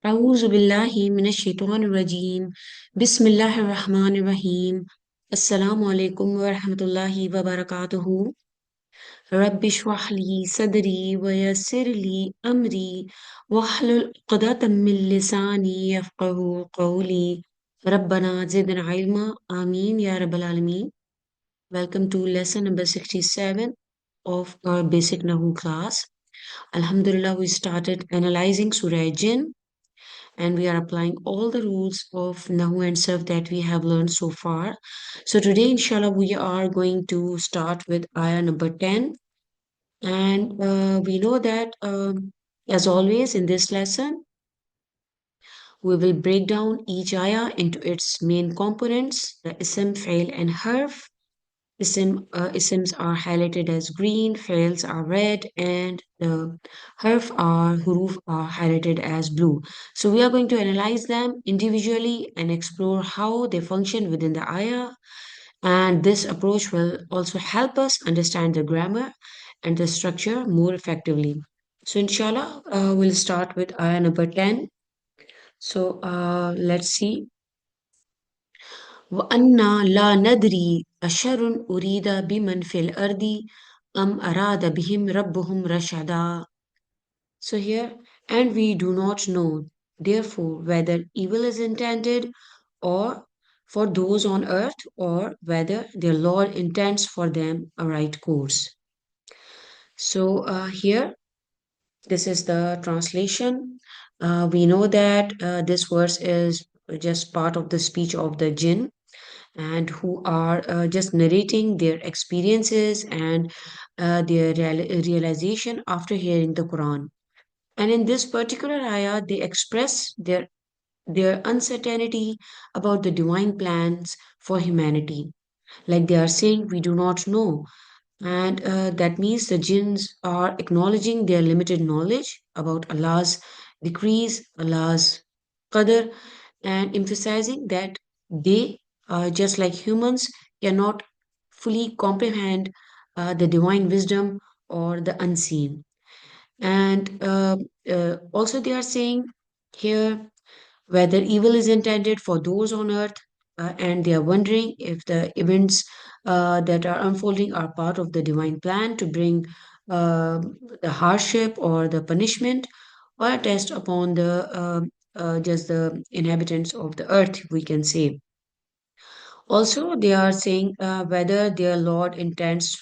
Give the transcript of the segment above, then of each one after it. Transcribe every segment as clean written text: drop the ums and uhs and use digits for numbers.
أعوذ بالله من الشيطان الرجيم بسم الله الرحمن الرحيم السلام عليكم ورحمة الله وبركاته رب اشرح لي صدري ويسر لي أمري واحلل عقدة من لساني يفقه قولي ربنا زدنا علما آمين يا رب العالمين. Welcome to lesson number 67 of our basic Nahu class. Alhamdulillah, we started analyzing Surah Jinn and we are applying all the rules of Nahu and Sarf that we have learned so far. So today, inshallah, we are going to start with ayah number 10. And we know that, as always, in this lesson, we will break down each ayah into its main components, the ism, fail, and harf. Isms are highlighted as green, fails are red, and the huruf are highlighted as blue. So we are going to analyze them individually and explore how they function within the ayah. And this approach will also help us understand the grammar and the structure more effectively. So inshallah, we'll start with ayah number 10. So let's see. وَأَنَّا لَا نَدْرِي أَشَرٌ أُرِيدَ بِمَنْ فِي الْأَرْضِ أَمْ أَرَادَ بِهِمْ رَبُّهُمْ رَشَدًا. So here, and we do not know, therefore, whether evil is intended or for those on earth or whether their Lord intends for them a right course. So here, this is the translation. We know that this verse is just part of the speech of the jinn and who are just narrating their experiences and their realization after hearing the Quran. And in this particular ayah, they express their uncertainty about the divine plans for humanity. Like they are saying, we do not know. And that means the jinns are acknowledging their limited knowledge about Allah's decrees, Allah's qadr, and emphasizing that they, just like humans, cannot fully comprehend the divine wisdom or the unseen. And also, they are saying here whether evil is intended for those on earth, and they are wondering if the events that are unfolding are part of the divine plan to bring uh, the hardship or the punishment or a test upon the just the inhabitants of the earth, we can say. Also, they are saying whether their Lord intends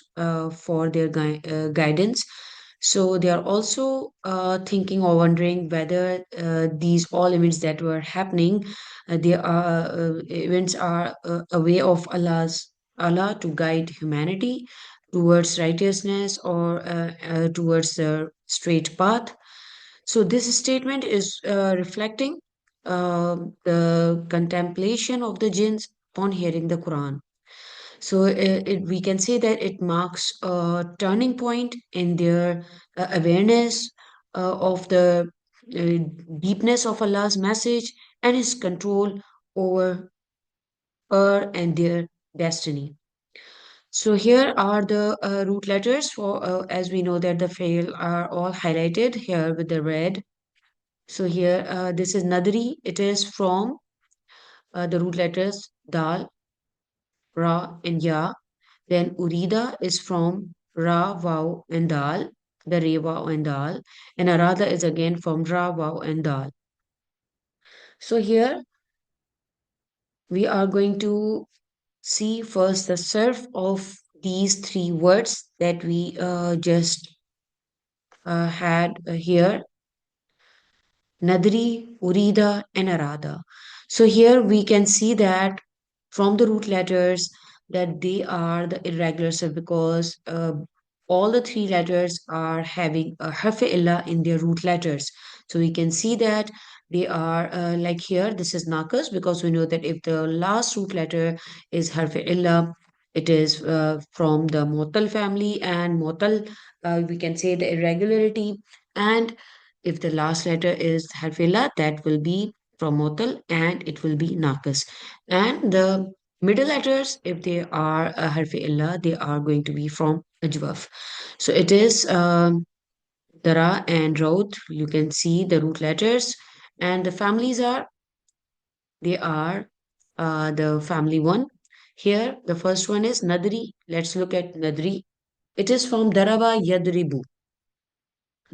for their guidance. So they are also thinking or wondering whether these all events that were happening, they are events are a way of Allah to guide humanity towards righteousness or towards the straight path. So this statement is reflecting the contemplation of the jinns upon hearing the Quran. So we can say that it marks a turning point in their awareness of the deepness of Allah's message and His control over her and their destiny. So here are the root letters for, as we know that the fail are all highlighted here with the red. So here, this is Nadri. It is from the root letters Dal, Ra, and Ya. Then Urida is from Ra, Vav, and Dal, the Re, Vav, and Dal. And Arada is again from Ra, Vav, and Dal. So here we are going to see first the surf of these three words that we just had here. Nadri, Urida, and Arada. So here we can see that from the root letters that they are the irregular surf because all the three letters are having a harf illa in their root letters. So we can see that they are like here, this is nakas because we know that if the last root letter is harf illa, it is from the motal family and motal, we can say the irregularity. And if the last letter is harfila, that will be promotal and it will be nakas. And the middle letters, if they are a harfi they are going to be from ajwaf. So it is dara and raut. You can see the root letters, And the families are, they are the family one. Here, the first one is Nadri. Let's look at Nadri. It is from Daraba Yadribu.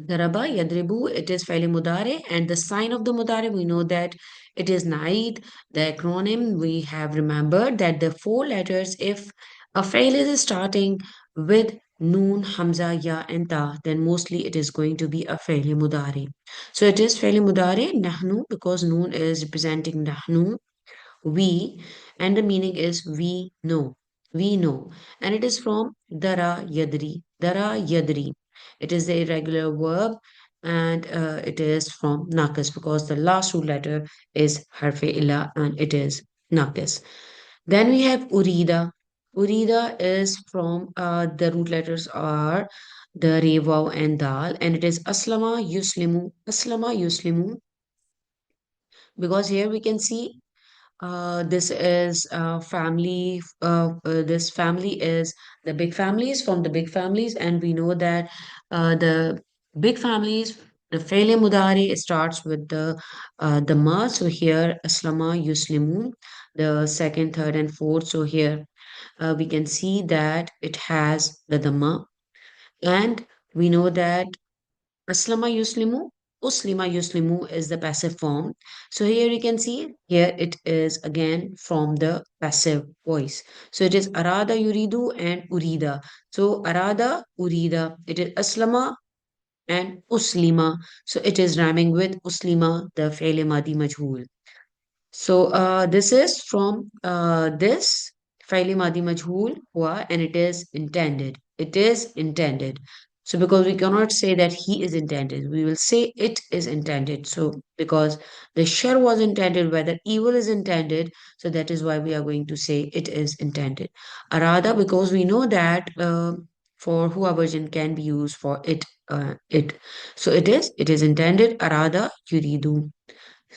Daraba Yadribu, it is fairly Mudare, and the sign of the Mudare, we know that it is Naid. The acronym, we have remembered that the four letters, if a fail is starting with Noon, Hamza, Ya, and Ta, then mostly it is going to be a faili Mudare. So it is faili Mudare, Nahnu, because Noon is representing Nahnu, we, and the meaning is we know, and it is from dara yadri. It is the irregular verb, and it is from nakas because the last root letter is harfe illa and it is nakas. Then we have urida is from the root letters are the re, vav, and dal, and it is aslama yuslimu, because here we can see this is family. This family is the big families from the big families, and we know that the big families, the failure mudari starts with the ma. So here aslama yuslimun, the second, third, and fourth. So here we can see that it has the dhamma, and we know that Aslama yuslimu, uslima yuslimu is the passive form. So here you can see, here it is again from the passive voice. So it is arada yuridu and urida. So arada, urida, it is aslama and uslima. So it is rhyming with uslima, the fi'l madi majhul. So this is from this Faili Madi Majhul hua, and it is intended. It is intended. So because we cannot say that he is intended, we will say it is intended. So because the shar was intended, whether evil is intended, so that is why we are going to say it is intended. Arada, because we know that for hua version can be used for it. It. So it is intended. Arada yuridu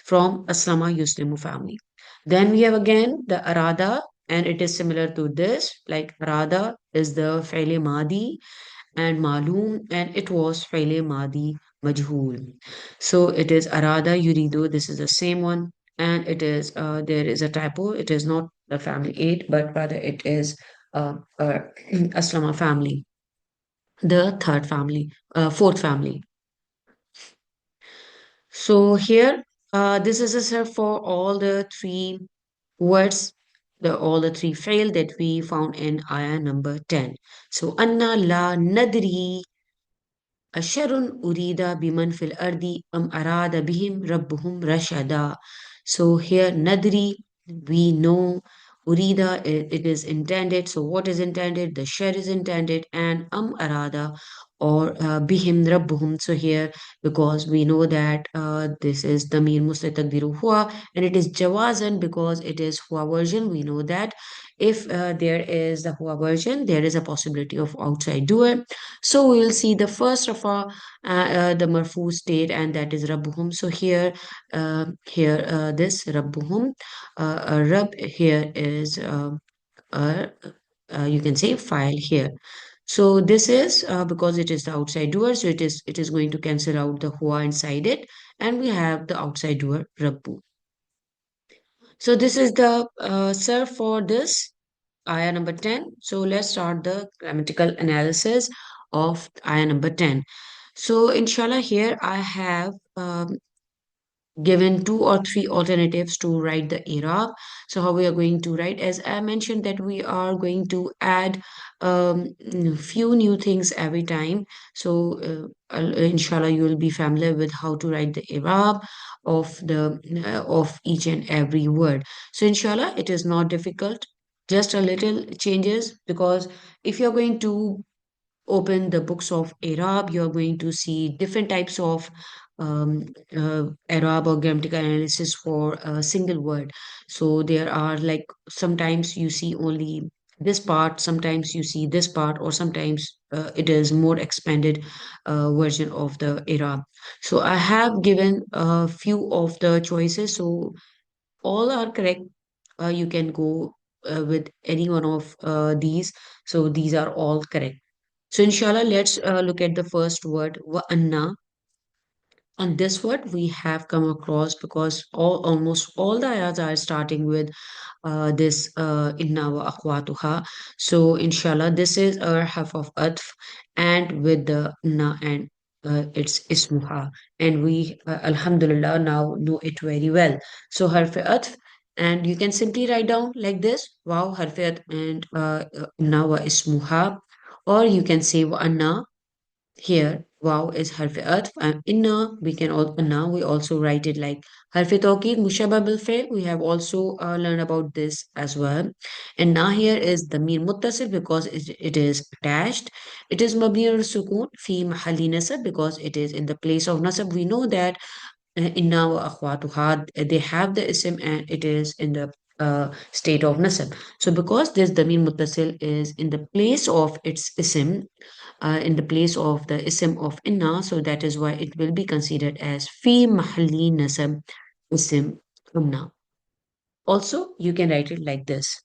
from Aslama Yuslimu family. Then we have again the Arada, and it is similar to this. Like Arada is the Faile Madi and Malum, and it was Faile Madi Majhul. So it is Arada Yuridu. This is the same one, and it is there is a typo. It is not the family eight, but rather it is Aslama family, the third family, fourth family. So here, this is a set for all the three words, all the three fail that we found in ayah number 10. So, Anna la nadri Asharun urida biman fil ardi am arada bihim rabbuhum rashada. So here nadri, we know, urida, it is intended. So what is intended? The share is intended, and arada or bihim rabbuhum. So here, because we know that this is damir mustataqdiru huwa, and it is jawazan because it is huwa version. We know that if there is the huwa version, there is a possibility of outside doer. So we will see the first of our the marfu state, and that is rabbuhum. So here this rabbuhum, rab here is you can say file here. So this is because it is the outside doer, so it is going to cancel out the hua inside it, and we have the outside doer rabbu. So this is the sir for this ayah number 10. So let's start the grammatical analysis of ayah number 10. So inshallah here I have given two or three alternatives to write the Arab. So how we are going to write, as I mentioned that we are going to add few new things every time. So inshallah you will be familiar with how to write the Arab of each and every word. So inshallah it is not difficult, just a little changes, because if you're going to open the books of Arab, you're going to see different types of Arab or grammatical analysis for a single word. So there are like sometimes you see only this part, sometimes you see this part, or sometimes it is more expanded version of the Arab. So I have given a few of the choices. So all are correct. You can go with any one of these. So these are all correct. So inshallah, let's look at the first word, wa'anna. And this what we have come across because almost all the ayahs are starting with this inna wa akhwatuha. So inshallah, this is our half of atf and with the na and it's ismuha. And we alhamdulillah now know it very well. So harf atf and you can simply write down like this, wow harf atf and inna wa ismuha, or you can say wa anna. Here, wow is harf atf and inna we can all now we also write it like harf tawkid mushabba bil fi'l. We have also learned about this as well. And now here is the damir muttasil because it is attached. It is mabni al sukun fi mahalli nasab because it is in the place of nasab. We know that inna wa akhwatuha they have the ism and it is in the state of nasab. So because this damir muttasil is in the place of its ism, in the place of the ism of inna, so that is why it will be considered as fi mahalli nasab ism inna. Also, you can write it like this.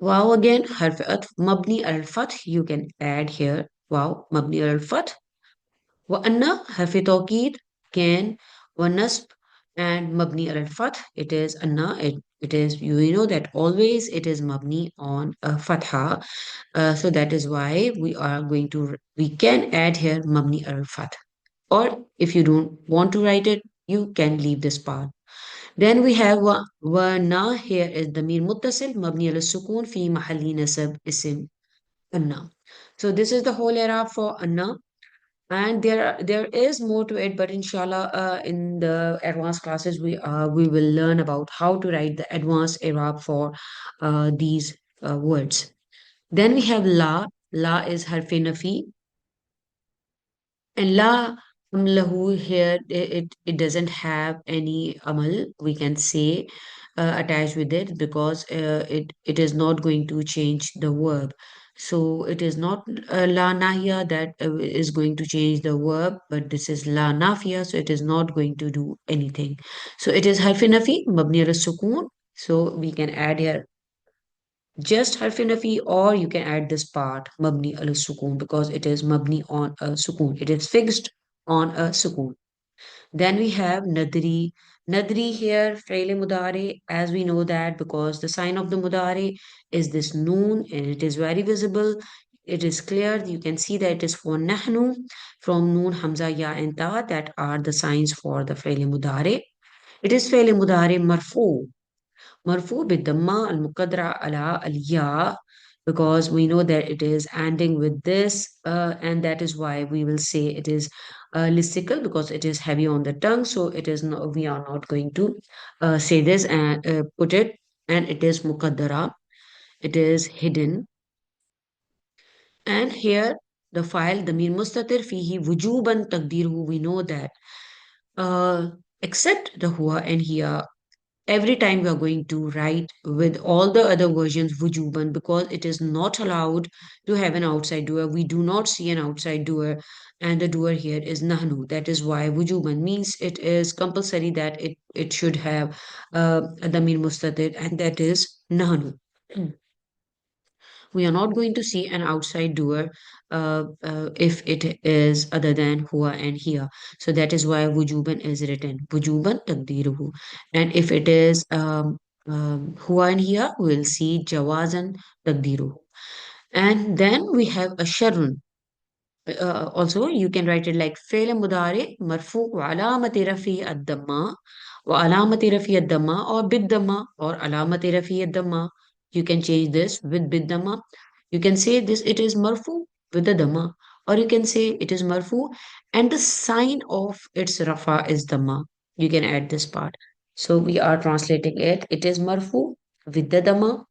Wow again, harf atf, mabni al fath, you can add here. Wow, mabni al fath. Wa anna, harf tawkid, can, wa nasb, and mabni al fath. It is anna, it is, you know that always it is mabni on a fatha. So that is why we can add here mabni al fath. Or if you don't want to write it, you can leave this part. Then we have wa na here is damir muttasil mabni al sukun fi mahalli nasab isim anna. So this is the whole era for anna. And there is more to it, but inshallah, in the advanced classes, we will learn about how to write the advanced Arab for these words. Then we have la. La is harfi nafi, and la lahu here it doesn't have any amal we can say attached with it because it is not going to change the verb. So it is not la nahiya that is going to change the verb, but this is la nafiya, so it is not going to do anything. So it is harfi nafi mabni ala sukun. So we can add here just harfi nafi, or you can add this part mabni al sukun because it is mabni on a sukun. It is fixed on a sukun. Then we have nadri. Nadri here, fi'l mudari, as we know that because the sign of the mudari is this noon and it is very visible. It is clear. You can see that it is for nahnu from noon, hamza, ya, and ta that are the signs for the fi'l mudari. It is fi'l mudari marfu. مرفوع بالضمة المقدرة على الياء because we know that it is ending with this and that is why we will say it is listicle because it is heavy on the tongue, so it is not, we are not going to say this and put it, and it is muqaddara, it is hidden. And here the file damir mustatir fihi wujuban taqdiruhu, we know that uh, except the huwa and here every time we are going to write with all the other versions wujuban because it is not allowed to have an outside doer. We do not see an outside doer, and the doer here is nahnu. That is why wujuban means it is compulsory that it should have a damir mustatir, and that is nahnu. We are not going to see an outside doer if it is other than huwa and here. So that is why wujuban is written. Wujuban taqdiruhu. And if it is huwa and here, we'll see jawazan taqdiruhu. And then we have a sharun. Also, you can write it like فعل مضارع مرفوع وعلامة رفعه الضمة وعلامة رفعه الضمة or بالضمة or علامة رفعه الضمة. You can change this with بالضمة. You can say this it is marfu with the dhamma, or you can say it is marfu and the sign of its rafa is dhamma. You can add this part. So we are translating it. It is marfu with the dhamma,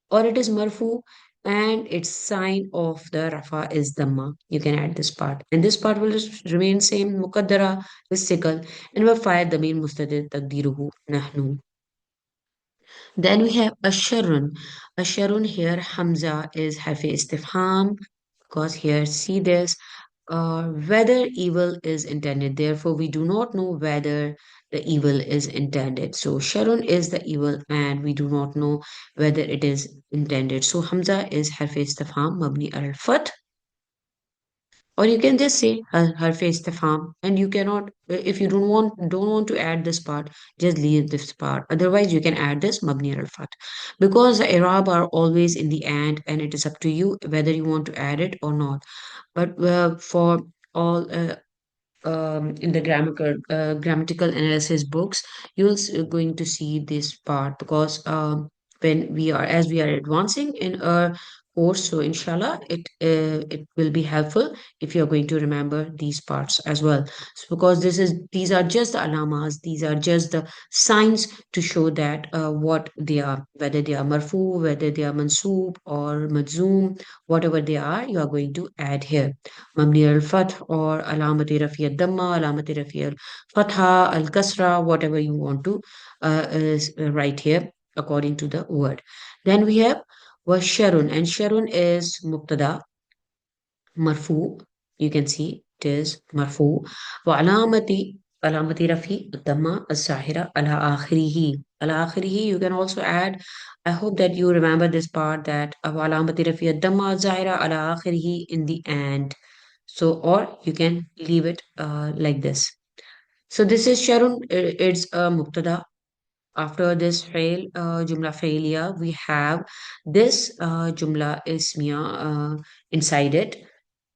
or it is marfu and its sign of the rafa is dhamma. You can add this part, and this part will remain same muqaddara listicle and will fire damir mustadir taqdiruhu nahnu. Then we have asharun. Asharun here hamza is harfi istifham because here see this whether evil is intended. Therefore, we do not know whether the evil is intended. So Sharun is the evil and we do not know whether it is intended. So Hamza is harf istifham mabni al fath, or you can just say harf istifham, and you cannot, if you don't want to add this part, just leave this part. Otherwise, you can add this mabni al fath, because the Arab are always in the and it is up to you whether you want to add it or not. But for all in the grammatical analysis books, going to see this part, because when we are as we are advancing in our course, so inshallah it will be helpful if you are going to remember these parts as well. So because these are just the alamas, these are just the signs to show that what they are, whether they are marfu, whether they are mansoob or majzoom, whatever they are, you are going to add here. مبني على الفتح or علامة رفع الضمة, علامة رفع الفتحة, الكسرة, whatever you want to write here according to the word. Then we have washarun, and sharun is mubtada marfu. You can see it is marfu. علامة رفع الضمة الظاهرة على آخره. على آخره you can also add. I hope that you remember this part, that علامة رفع الضمة الظاهرة على آخره in the end. So, or you can leave it like this. So this is Sharun. It's a mubtada. After this fail, jumla failure, we have this jumla ismiya inside it.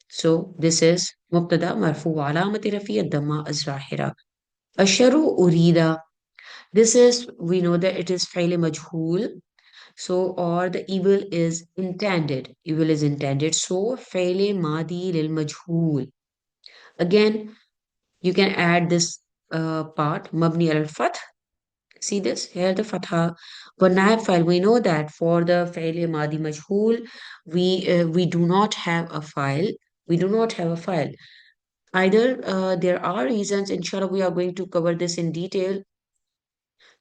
So this is mubtada marfu alamati rafi ad-damma az-zahira. Asharu urida. This is, we know that it is fail majhul. So, or the evil is intended. Evil is intended. So, fail madi lil majhul. Again, you can add this part, mabni al fath. See this here, the fatha. For naib file, we know that for the fail madi majhul, we do not have a file. We do not have a file. Either there are reasons, inshallah, we are going to cover this in detail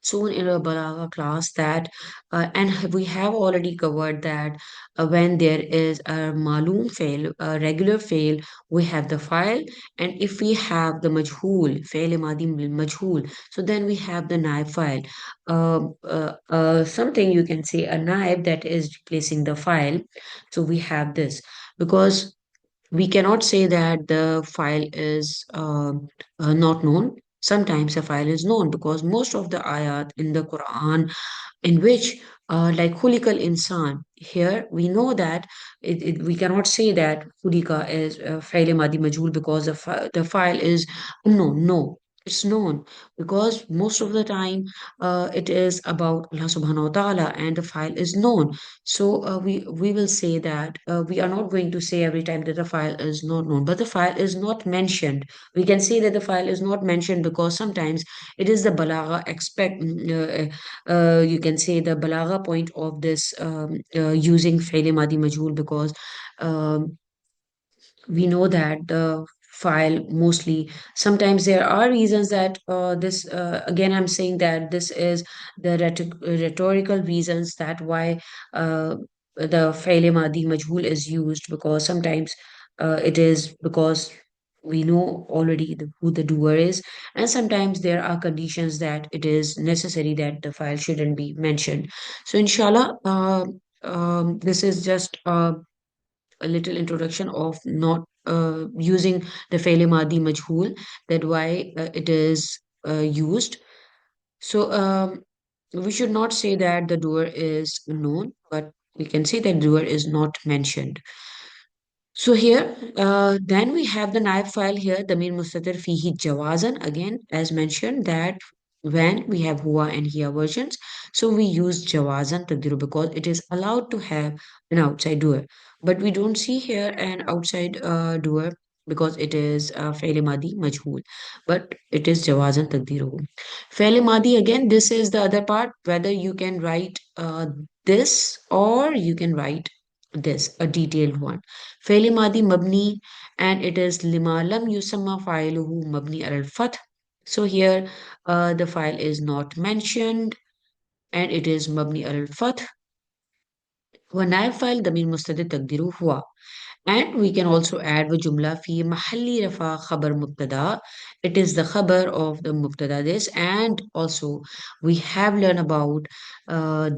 soon in a Balagha class, that and we have already covered that when there is a maloom fail, a regular fail, we have the file, and if we have the majhul fail madi majhul, so then we have the naib file, something you can say a naib that is replacing the file. So we have this, because we cannot say that the file is not known. Sometimes a file is known, because most of the ayat in the Quran in which like hulikal insan, here we know that we cannot say that hulika is fail madi majhul because the file is unknown. No, it's known, because most of the time it is about Allah subhanahu wa ta'ala, and the file is known. So we will say that we are not going to say every time that the file is not known, but the file is not mentioned. We can say that the file is not mentioned because sometimes it is the balagha you can say the balagha point of this using fail madi majhul, because um, we know that the file mostly, sometimes there are reasons that this again I'm saying that this is the rhetorical reasons that why the fail madi majhul is used, because sometimes it is because we know already who the doer is, and sometimes there are conditions that it is necessary that the file shouldn't be mentioned. So inshallah, this is just a little introduction of not using the fail madi majhul, that why it is used. So we should not say that the doer is known, but we can say that doer is not mentioned. So here, then we have the naib file here, the damir mustatir fihi jawazan. Again, as mentioned, that when we have huwa and hiya versions, so we use jawazan taqdiru, because it is allowed to have an outside doer. But we don't see here an outside doer, because it is fail madi majhul, but it is jawazan taqdiru. Fail madi, again, this is the other part, whether you can write this or you can write this, a detailed one. فعل ماضي مبني, and it is لما لم يسمى فاعله مبني على الفتح. So here the file is not mentioned, and it is مبني على الفتح. ونائب file ضمير مستتر تقديره هو. And we can also add the jumla fi mahalli rafa khabar mubtada. It is the khabar of the mubtada this. And also we have learned about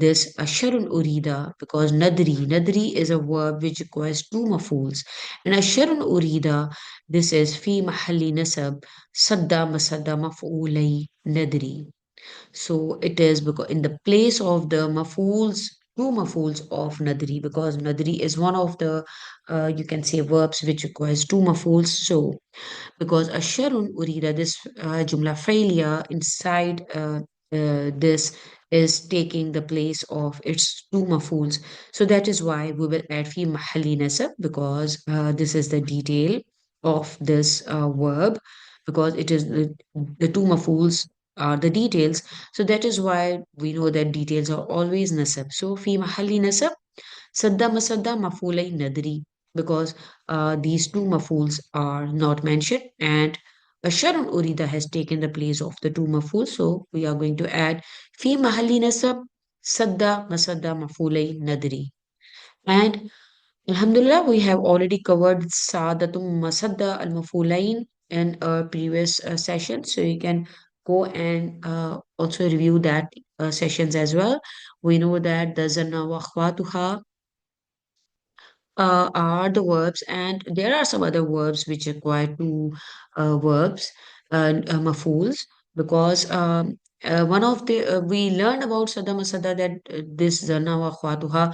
this asharun urida because nadri. Nadri is a verb which requires two mafuls. And asharun urida, this is fi mahalli nasab sadda masadda maf'ulay nadri. So it is because in the place of the mafuls, two mafuls of nadri, because nadri is one of the you can say verbs which requires two mafuls. So because asharun urida, this jumla failure inside this is taking the place of its two mafuls. So that is why we will add fi mahalli nasab because this is the detail of this verb because it is the two mafuls are the details. So that is why we know that details are always nasab. So fi mahalli nasab sadda masadda mafulai nadri because these two mafuls are not mentioned and Asharun Urida has taken the place of the two mafuls. So we are going to add fi mahalli nasab sadda masadda mafulai nadri. And Alhamdulillah, we have already covered Sadatum Masadda al Mafulain in our previous session. So you can go and also review that sessions as well. We know that the Zanna wa akhwatuha are the verbs, and there are some other verbs which require two verbs, mafuls, because one of the we learned about Sada Masada that this Zanna wa akhwatuha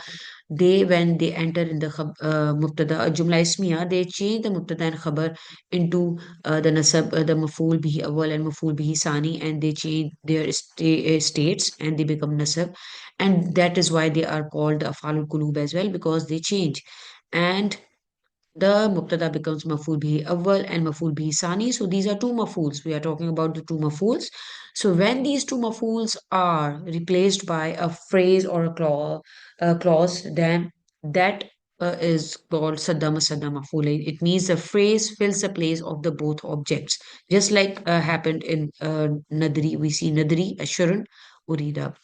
they when they enter in the mubtada jumla ismiya they change the mubtada and khabar into the nasab the maful bihi awwal and maful bihi sani and they change their states and they become nasab and that is why they are called afalul qulub as well because they change and the mubtada becomes maful bihi awwal and maful bihi sani. So these are two mafuls. We are talking about the two mafuls. So when these two mafuls are replaced by a phrase or a clause, then that is called saddama sadda maful. It means the phrase fills the place of the both objects. Just like happened in nadri, we see nadri, assurun, urida.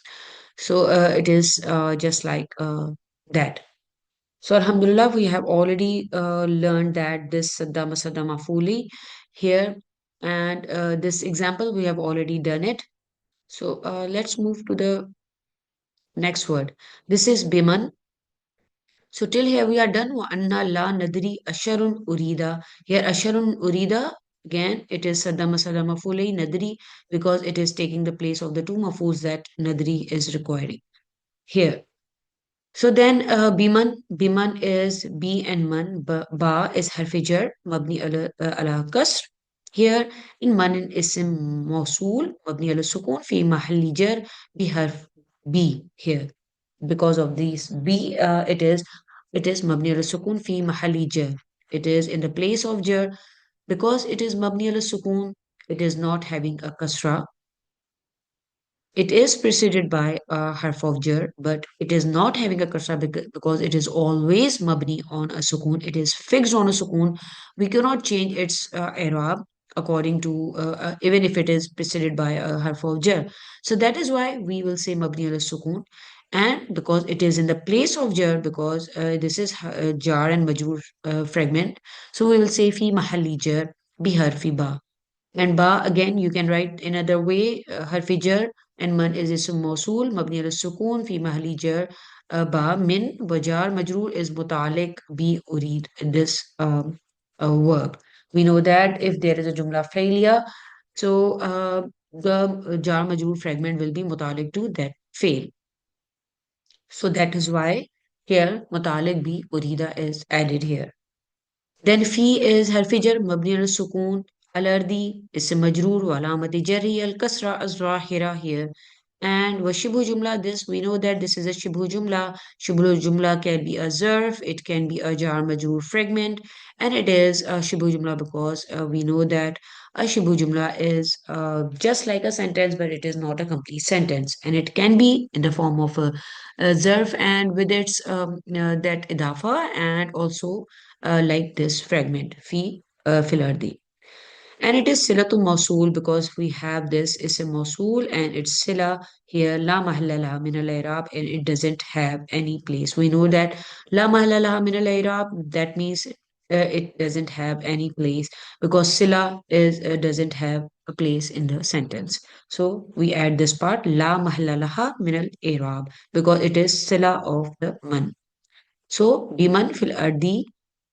So it is just like that. So Alhamdulillah, we have already learned that this Saddama Saddama Fuli here and this example we have already done it. So let's move to the next word. This is Biman. So till here we are done. Wa anna la nadri asharun urida. Here asharun urida again it is Saddama Saddama Fuli nadri because it is taking the place of the two mafuls that nadri is requiring here. So then biman is B and man, ba is harfijar, mabni ala kasr. Here in man isim mausul, mabni ala sukun, fi mahalli jar, bi harf B here. Because of these B, it is mabni ala sukun fi mahalli jar. It is in the place of jar because it is mabni ala sukun. It is not having a kasra. It is preceded by a harf of jar, but it is not having a kasra because it is always mabni on a sukun. It is fixed on a sukun. We cannot change its i'rab according to even if it is preceded by a harf of jar. So that is why we will say mabni al sukun. And because it is in the place of jar, because this is jar and majur fragment, so we will say fi mahalli jar bi harfi ba. And ba again you can write another way harfi jar and man is ism mawsul mabni al sukun fi mahli jar ba min wajar majroor is mutalik bi urid in this verb. We know that if there is a jumla failure, so the jar majroor fragment will be mutalik to that fail. So that is why here mutalik bi urida is added here. Then fi is harfi jar mabni al sukun al-ardi ism majroor wa alamati jarri al-kasra az-zahira here. And wa shibhu jumla, this we know that this is a shibhu jumla. Shibhu jumla can be a zarf, it can be a jar majroor fragment, and it is a shibhu jumla because we know that a shibhu jumla is just like a sentence, but it is not a complete sentence, and it can be in the form of a zarf and with its that idafa and also like this fragment fi fil ardi. And it is silatul mawsool because we have this ism mawsool and it's sila here la mahalla laha min al-i'rab and it doesn't have any place. We know that la mahalla laha min al-i'rab, that means it doesn't have any place because sila is doesn't have a place in the sentence. So we add this part la mahalla laha min al-i'rab because it is sila of the man. So, biman fil ardi,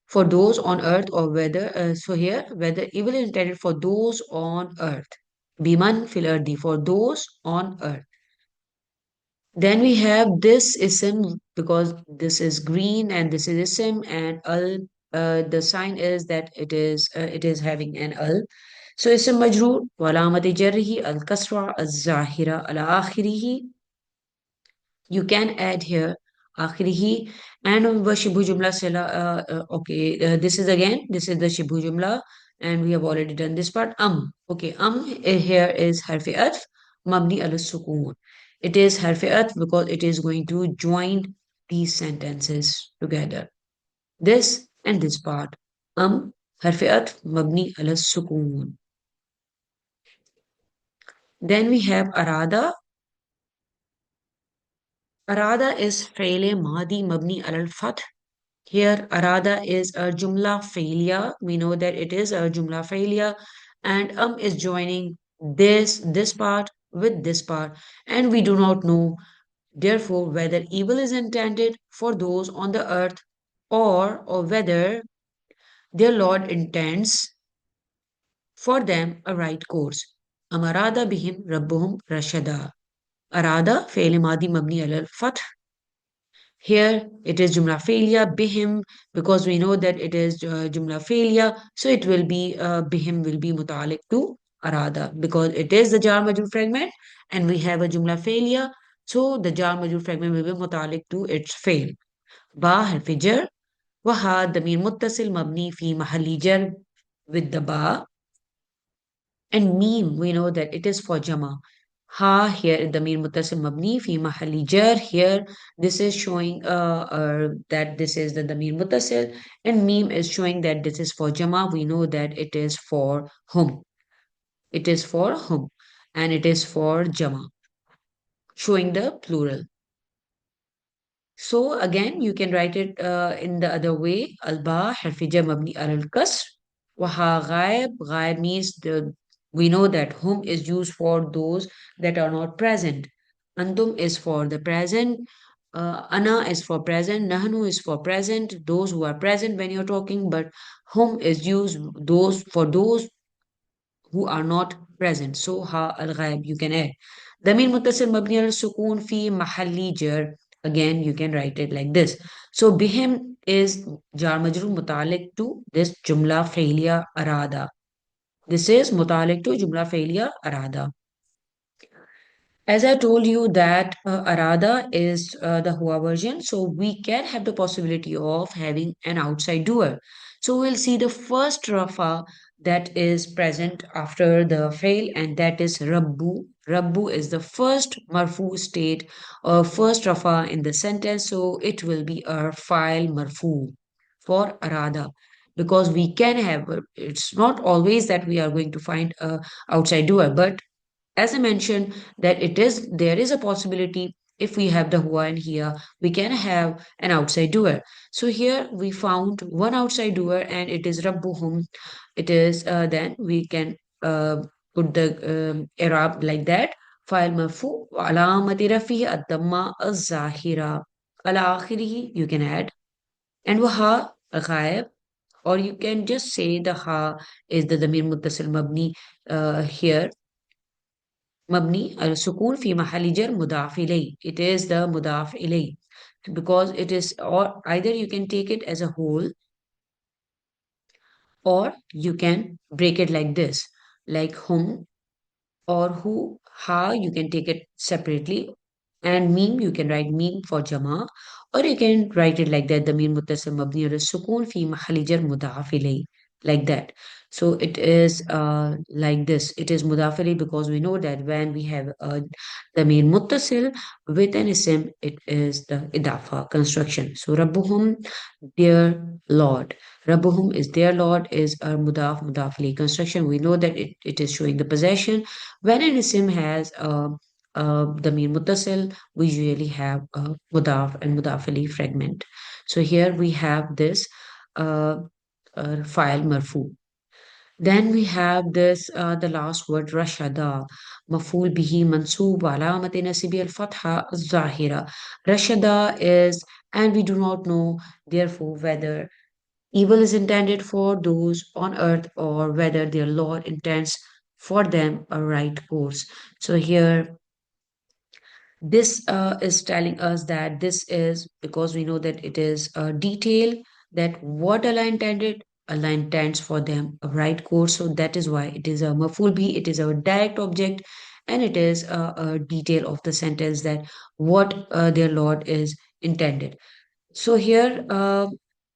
for those on earth, or whether, so here, whether evil is intended for those on earth. Biman fil ardi, for those on earth. Then we have this ism because this is green and this is ism and al. The sign is that it is having an al. So ism majroor, walamati jarrihi al kasra al zahira ala akhirihi. You can add here akhirihi and wa shibhu jumla sila. Okay, this is again, this is the shibhu jumla and we have already done this part. Okay, here is harfi atf mabni ala sukun. It is harfi atf because it is going to join these sentences together. This and this part. Harfi atf mabni ala sukun. Then we have arada. Arada is faile madi mabni al fath. Here, arada is a jumla failure. We know that it is a jumla failure, and is joining this part with this part, and we do not know, therefore, whether evil is intended for those on the earth or whether their Lord intends for them a right course. Amarada bihim rabbuhum rashada. Arada fail madi mabni al fath. Here it is jumla failure bihim because we know that it is jumla failure. So it will be bihim will be mutalik to arada because it is the jar majrur fragment and we have a jumla failure. So the jar majrur fragment will be mutalik to its fail. Ba harfi jar waha damir muttasil mabni fi mahalli jar with the ba and meme, we know that it is for Jama. Ha here the Damir Muttasil Mabni fi Mahalli Jar. Here this is showing that this is the Damir Muttasil and meme is showing that this is for Jama. We know that it is for whom. It is for whom and it is for Jama, showing the plural. So again, you can write it in the other way. Alba harfija mabni al kasr. Waha ghaib. Ghaib means we know that whom is used for those that are not present. Antum is for the present. Ana is for present. Nahnu is for present. Those who are present when you're talking. But whom is used those for those who are not present. So ha al ghaib you can add. Damir muttasil mabni al sukun fi mahalli jar. Again, you can write it like this. So bihim is jar majrur mutalik to this jumla failure arada. This is mutalik to jumla failure arada. As I told you that Arada is the Hua version, so we can have the possibility of having an outside doer. So we'll see the first Rafa that is present after the fail, and that is Rabbu. Rabbu is the first Marfu state or first Rafa in the sentence, so it will be a file Marfu for Arada. Because we can have, it's not always that we are going to find a outside doer, but as I mentioned, that there is a possibility if we have the hua in here, we can have an outside doer. So here we found one outside doer and it is Rabbuhum. It is then we can put the Arab like that. File marfu wa alamati rafihi ad-damma az-zahira. Ala akhirihi you can add. And waha ghaib or you can just say the ha is the damir muttasil mabni here mabni al sukun fi mahali jar mudaf ilay. It is the mudaf ilay because it is or either you can take it as a whole or you can break it like this, like whom or who. Ha you can take it separately and meme you can write meme for jama or you can write it like that the meme muttasil mabni al sukun fi mahali jar mudaf ilay like that. So it is like this. It is mudafili because we know that when we have the main muttasil with an isim, it is the idafa construction. So Rabbuhum, their Lord. Rabbuhum is their Lord is a mudafili construction. We know that it is showing the possession. When an isim has the main muttasil, we usually have a mudaf and mudafili fragment. So here we have this uh, file marfu. Then we have this, the last word, rashada, maful bihi mansoob alamati nasibi al-fatha zahira. Rashada is, and we do not know, therefore, whether evil is intended for those on earth or whether their Lord intends for them a right course. So here this is telling us that this is because we know that it is a detail that what Allah intended, Allah intends for them a right course. So that is why it is a maful bhi, it is a direct object, and it is a detail of the sentence that what their Lord is intended. So here,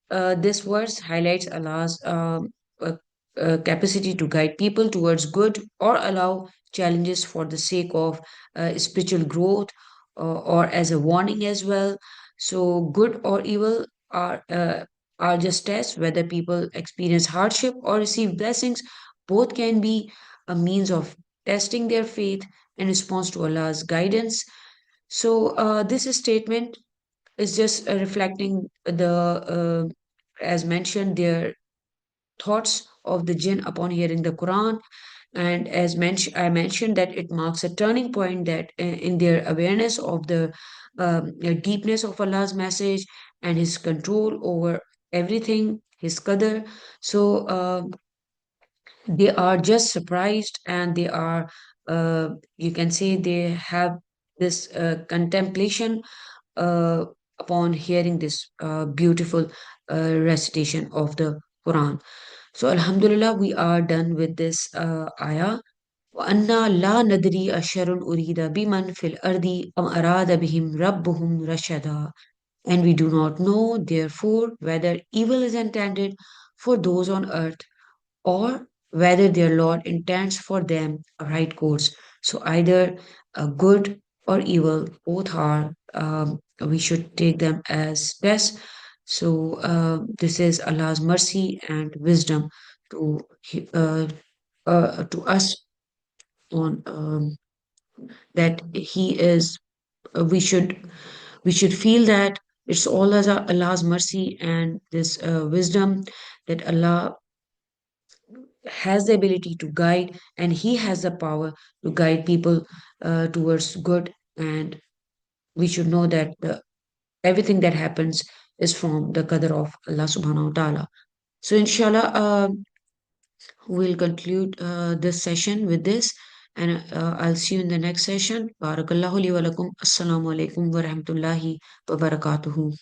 this verse highlights Allah's uh, capacity to guide people towards good or allow challenges for the sake of spiritual growth or as a warning as well. So good or evil are just tests. Whether people experience hardship or receive blessings, both can be a means of testing their faith in response to Allah's guidance. So this statement is just reflecting the, as mentioned, their thoughts of the jinn upon hearing the Quran. And as I mentioned that it marks a turning point that in their awareness of the deepness of Allah's message and His control over everything, His qadr. So they are just surprised and they are, you can say, they have this contemplation uh, upon hearing this beautiful recitation of the Quran. So, Alhamdulillah, we are done with this ayah. وَأَنَّا لَا نَدْرِي أَشَرٌ أُرِيدَ بِمَنْ فِي الْأَرْضِ أَمْ أَرَادَ بِهِمْ رَبُّهُمْ رَشَدًا. And we do not know, therefore, whether evil is intended for those on earth or whether their Lord intends for them a right course. So either a good or evil, both are, we should take them as best. So this is Allah's mercy and wisdom to to us on that He is. We should feel that it's all Allah's mercy and this wisdom that Allah has the ability to guide and he has the power to guide people towards good, and we should know that everything that happens is from the qadr of Allah subhanahu wa ta'ala. So inshallah, we'll conclude this session with this, and I'll see you in the next session. Barakallahu li wa lakum. Assalamu alaikum wa rahmatullahi wa barakatuhu.